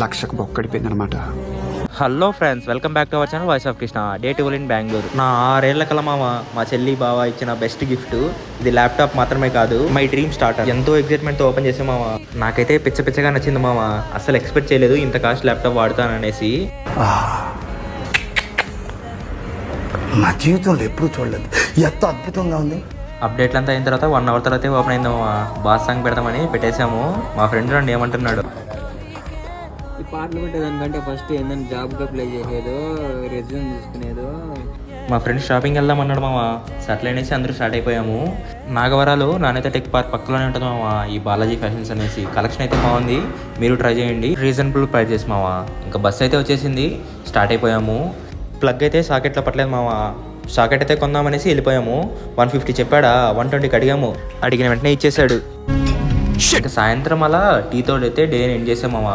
లక్షకు బొక్కడిపోయింది అనమాట. Hello friends, welcome back to our channel voice of Krishna. Day 12 in Bengaluru. నా 6 ఏళ్ల కల మా చెల్లి బావ ఇచ్చిన బెస్ట్ గిఫ్ట్ ఇది. ల్యాప్టాప్ మాత్రమే కాదు, మై డ్రీమ్ స్టార్టర్. ఎంతో ఎక్సైట్మెంట్తో ఓపెన్ చేసే మామ. నాకైతే పిచ్చగా నచ్చింది మామ. అసలు ఎక్స్పెక్ట్ చేయలేదు ఇంత కాస్ట్ ల్యాప్టాప్ వాడతాననేసి. నా జీవితంలో ఎప్పుడు చూడలేదు, ఎంత అద్భుతంగా ఉంది. అప్డేట్లు అంతా అయిన తర్వాత 1 అవర్ తర్వాతే ఓపెన్ అయింది మామ. బాస్ సాంగ్ పెడదామని పెట్టేశాము. మా ఫ్రెండ్ రండి ఏమంటున్నాడు, ఈ పాటలు పెట్టేదానికంటే ఫస్ట్ ఏంటంటే జాబ్కి అప్లై చేసేదో, రెజ్యూమ్ తీసుకునేదో. మా ఫ్రెండ్స్ షాపింగ్ వెళ్దాం అన్నాడు మామ. సర్లే అనేసి అందరూ స్టార్ట్ అయిపోయాము. నాగవరాలు నానైతే టెక్ పార్క్ పక్కలోనే ఉంటుంది మామ, ఈ బాలాజీ ఫ్యాషన్స్ అనేసి. కలెక్షన్ అయితే బాగుంది, మీరు ట్రై చేయండి. రీజనబుల్ ప్రైజెస్ మామ. ఇంకా బస్ అయితే వచ్చేసింది, స్టార్ట్ అయిపోయాము. ప్లగ్ అయితే సాకెట్లో పట్టలేదు మామ. సాకెట్ అయితే కొందామనేసి వెళ్ళిపోయాము. 150 చెప్పాడా, 120కి అడిగాము. అడిగిన వెంటనే ఇచ్చేసాడు. ఇంకా సాయంత్రం అలా టీతో అయితే డే ఎండ్ చేసాం మామ.